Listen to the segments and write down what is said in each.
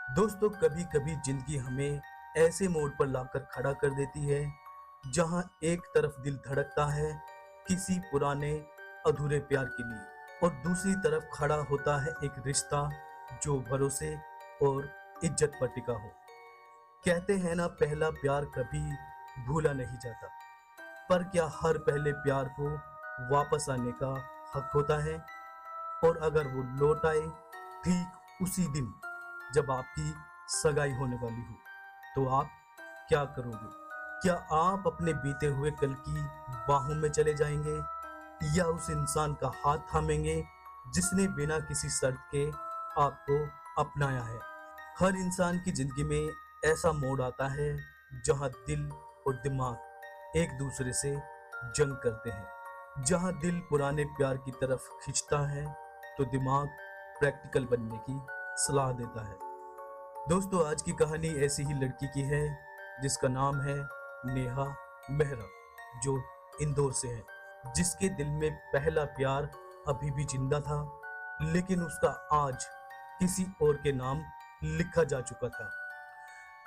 दोस्तों, कभी कभी जिंदगी हमें ऐसे मोड़ पर लाकर खड़ा कर देती है जहां एक तरफ दिल धड़कता है किसी पुराने अधूरे प्यार के लिए और दूसरी तरफ खड़ा होता है एक रिश्ता जो भरोसे और इज्जत पर टिका हो। कहते हैं ना, पहला प्यार कभी भूला नहीं जाता। पर क्या हर पहले प्यार को वापस आने का हक होता है? और अगर वो लौट आए ठीक उसी दिन जब आपकी सगाई होने वाली हो, तो आप क्या करोगे? क्या आप अपने बीते हुए कल की बाहों में चले जाएंगे या उस इंसान का हाथ थामेंगे जिसने बिना किसी शर्त के आपको अपनाया है? हर इंसान की जिंदगी में ऐसा मोड़ आता है जहां दिल और दिमाग एक दूसरे से जंग करते हैं। जहां दिल पुराने प्यार की तरफ खींचता है तो दिमाग प्रैक्टिकल बनने की सलाह देता है। दोस्तों, आज की कहानी ऐसी ही लड़की की है जिसका नाम है नेहा मेहरा, जो इंदौर से है, जिसके दिल में पहला प्यार अभी भी जिंदा था, लेकिन उसका आज किसी और के नाम लिखा जा चुका था।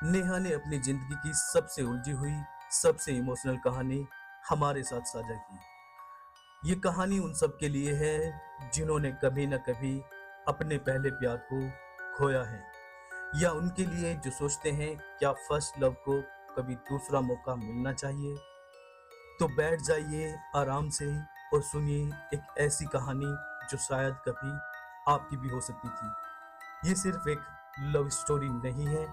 नेहा ने अपनी जिंदगी की सबसे उलझी हुई, सबसे इमोशनल कहानी हमारे साथ साझा की। ये कहानी उन सब के लिए है जिन्होंने कभी न कभी अपने पहले प्यार को खोया है, या उनके लिए जो सोचते हैं क्या फर्स्ट लव को कभी दूसरा मौका मिलना चाहिए। तो बैठ जाइए आराम से और सुनिए एक ऐसी कहानी जो शायद कभी आपकी भी हो सकती थी। ये सिर्फ एक लव स्टोरी नहीं है,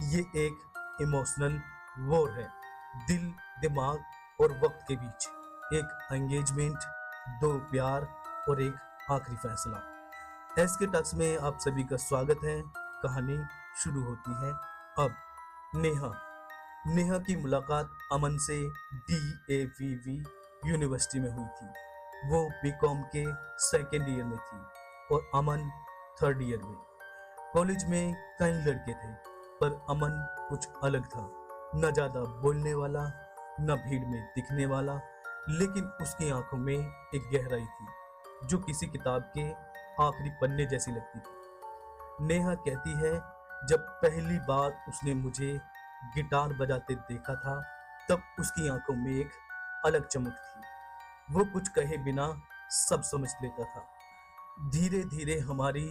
ये एक इमोशनल वॉर है। दिल, दिमाग और वक्त के बीच एक एंगेजमेंट, दो प्यार और एक आखिरी फैसला। एसके टक्स में आप सभी का स्वागत है। कहानी शुरू होती है अब। नेहा नेहा की मुलाकात अमन से DAVV यूनिवर्सिटी में हुई थी। वो बीकॉम के सेकेंड ईयर में थी और अमन थर्ड ईयर में। कॉलेज में कई लड़के थे, पर अमन कुछ अलग था। न ज्यादा बोलने वाला, न भीड़ में दिखने वाला, लेकिन उसकी आंखों में एक गहराई थी जो किसी किताब के आखिरी पन्ने जैसी लगती थी। नेहा कहती है, जब पहली बार उसने मुझे गिटार बजाते देखा था, तब उसकी आंखों में एक अलग चमक थी। वो कुछ कहे बिना सब समझ लेता था। धीरे धीरे हमारी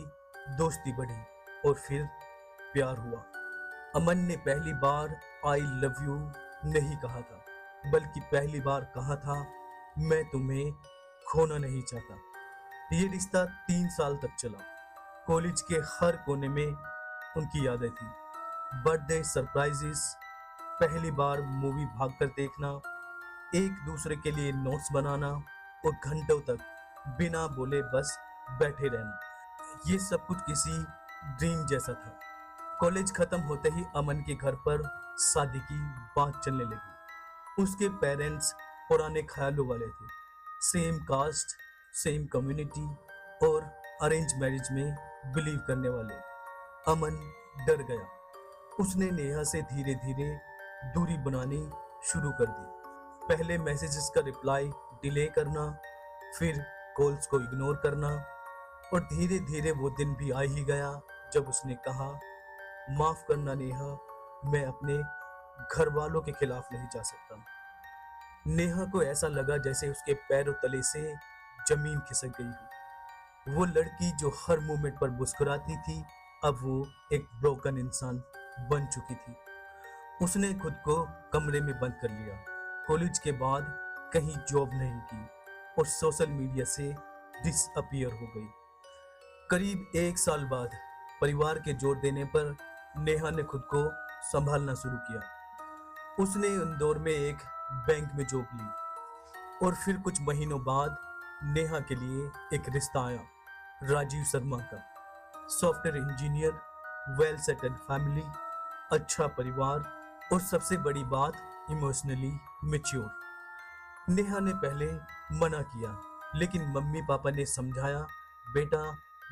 दोस्ती बढ़ी और फिर प्यार हुआ। अमन ने पहली बार आई लव यू नहीं कहा था, बल्कि पहली बार कहा था, मैं तुम्हें खोना नहीं चाहता। ये रिश्ता 3 साल तक चला। कॉलेज के हर कोने में उनकी यादें थी। बर्थडे सरप्राइजेस, पहली बार मूवी भागकर देखना, एक दूसरे के लिए नोट्स बनाना और घंटों तक बिना बोले बस बैठे रहना। ये सब कुछ किसी ड्रीम जैसा था। कॉलेज खत्म होते ही अमन के घर पर शादी की बात चलने लगी। उसके पेरेंट्स पुराने ख्यालों वाले थे, सेम कास्ट, सेम कम्युनिटी और अरेंज मैरिज में बिलीव करने वाले। अमन डर गया। उसने नेहा से धीरे धीरे दूरी बनानी शुरू कर दी। पहले मैसेजेस का रिप्लाई डिले करना, फिर कॉल्स को इग्नोर करना, और धीरे धीरे वो दिन भी आ ही गया जब उसने कहा, माफ करना नेहा, मैं अपने घर वालों के खिलाफ नहीं जा सकता। नेहा को ऐसा लगा जैसे उसके पैरों तले से जमीन खिसक गई हो। वो लड़की जो हर मोमेंट पर मुस्कुराती थी, अब वो एक ब्रोकन इंसान बन चुकी थी। उसने खुद को कमरे में बंद कर लिया। कॉलेज के बाद कहीं जॉब नहीं की और सोशल मीडिया से डिसअपियर हो गई। करीब 1 साल बाद परिवार के जोर देने पर नेहा ने खुद को संभालना शुरू किया। उसने इंदौर में एक बैंक में जॉब ली और फिर कुछ महीनों बाद नेहा के लिए एक रिश्ता आया, राजीव शर्मा का। Software engineer, well settled family, अच्छा परिवार और सबसे बड़ी बात, इमोशनली मैच्योर। नेहा ने पहले मना किया, लेकिन मम्मी पापा ने समझाया, बेटा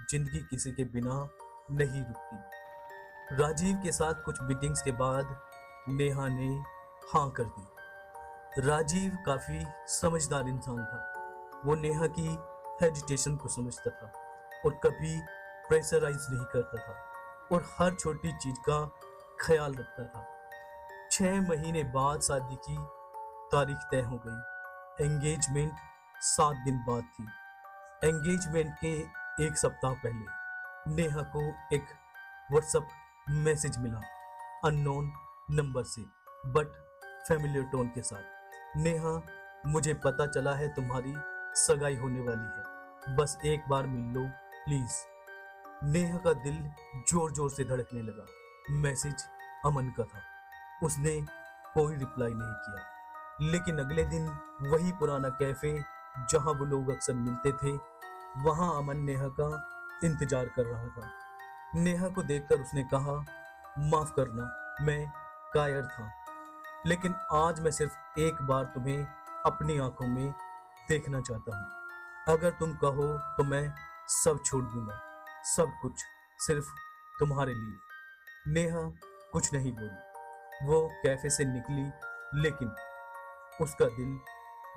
जिंदगी किसी के बिना नहीं रुकती। राजीव के साथ कुछ मीटिंग्स के बाद नेहा ने हाँ कर दी। राजीव काफी समझदार इंसान था। वो नेहा की हेजिटेशन को समझता था और कभी प्रेशराइज नहीं करता था। और हर छोटी चीज का ख्याल रखता था। 6 महीने बाद शादी की तारीख तय हो गई। एंगेजमेंट 7 दिन बाद थी। एंगेजमेंट के एक सप्ताह पहले नेहा को एक व्हाट्सएप मैसेज मिला, अननोन नंबर से बट फैमिलियर टोन के साथ। नेहा, मुझे पता चला है तुम्हारी सगाई होने वाली है, बस एक बार मिल लो प्लीज। नेहा का दिल जोर जोर से धड़कने लगा। मैसेज अमन का था। उसने कोई रिप्लाई नहीं किया। लेकिन अगले दिन वही पुराना कैफे जहां वो लोग अक्सर मिलते थे, वहां अमन नेहा का इंतजार कर रहा था। नेहा को देखकर उसने कहा, माफ करना, मैं कायर था, लेकिन आज मैं सिर्फ एक बार तुम्हें अपनी आंखों में देखना चाहता हूँ। अगर तुम कहो तो मैं सब छोड़ दूंगा, सब कुछ सिर्फ तुम्हारे लिए। नेहा कुछ नहीं बोली। वो कैफे से निकली, लेकिन उसका दिल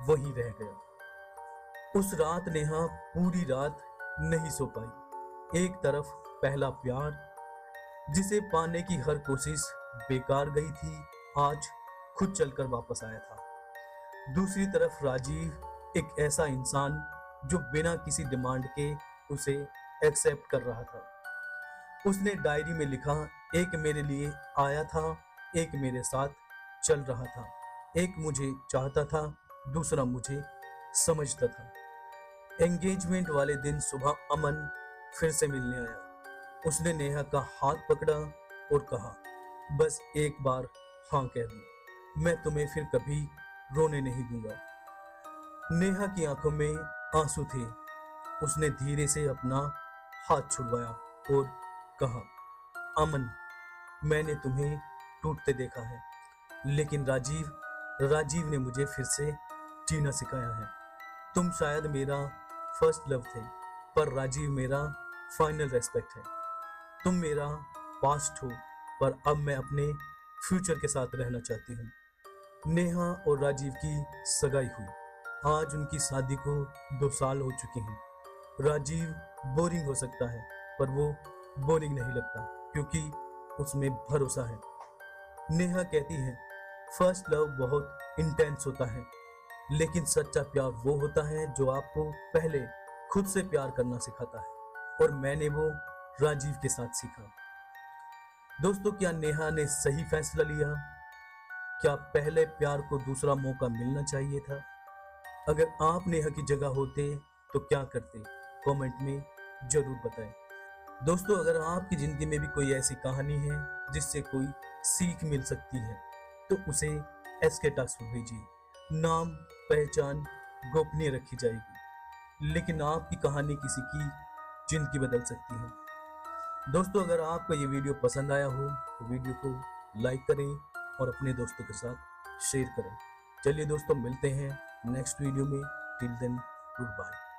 वहीं रह गया। उस रात नेहा पूरी रात नहीं सो पाई। एक तरफ पहला प्यार, जिसे पाने की हर कोशिश बेकार गई थी, आज खुद चलकर वापस आया था। दूसरी तरफ राजीव, एक ऐसा इंसान जो बिना किसी डिमांड के उसे एक्सेप्ट कर रहा था। उसने डायरी में लिखा, एक मेरे लिए आया था, एक मेरे साथ चल रहा था, एक मुझे चाहता था, दूसरा मुझे समझता था। एंगेजमेंट वाले दिन सुबह अमन फिर से मिलने आया। उसने नेहा का हाथ पकड़ा और कहा, बस एक बार हाँ कह दो, मैं तुम्हें फिर कभी रोने नहीं दूंगा। नेहा की आंखों में आंसू थे। उसने धीरे से अपना हाथ छुड़वाया और कहा, अमन, मैंने तुम्हें टूटते देखा है, लेकिन राजीव ने मुझे फिर से जीना सिखाया है। तुम शायद मेरा फर्स्ट लव थे, पर राजीव मेरा फाइनल रेस्पेक्ट है। तुम मेरा पास्ट हो, पर अब मैं अपने फ्यूचर के साथ रहना चाहती हूँ। नेहा और राजीव की सगाई हुई। आज उनकी शादी को 2 साल हो चुके हैं। राजीव बोरिंग हो सकता है, पर वो बोरिंग नहीं लगता, क्योंकि उसमें भरोसा है। नेहा कहती है, फर्स्ट लव बहुत इंटेंस होता है, लेकिन सच्चा प्यार वो होता है जो आपको पहले खुद से प्यार करना सिखाता है, और मैंने वो राजीव के साथ सीखा। दोस्तों, क्या नेहा ने सही फैसला लिया? क्या पहले प्यार को दूसरा मौका मिलना चाहिए था? अगर आप नेहा की जगह होते तो क्या करते? कमेंट में जरूर बताएं। दोस्तों, अगर आपकी जिंदगी में भी कोई ऐसी कहानी है जिससे कोई सीख मिल सकती है, तो उसे SK टॉक्स पर भेजिए। नाम पहचान गोपनीय रखी जाएगी, लेकिन आपकी कहानी किसी की जिंदगी बदल सकती है। दोस्तों, अगर आपको ये वीडियो पसंद आया हो तो वीडियो को लाइक करें और अपने दोस्तों के साथ शेयर करें। चलिए दोस्तों, मिलते हैं नेक्स्ट वीडियो में। Till then, good bye.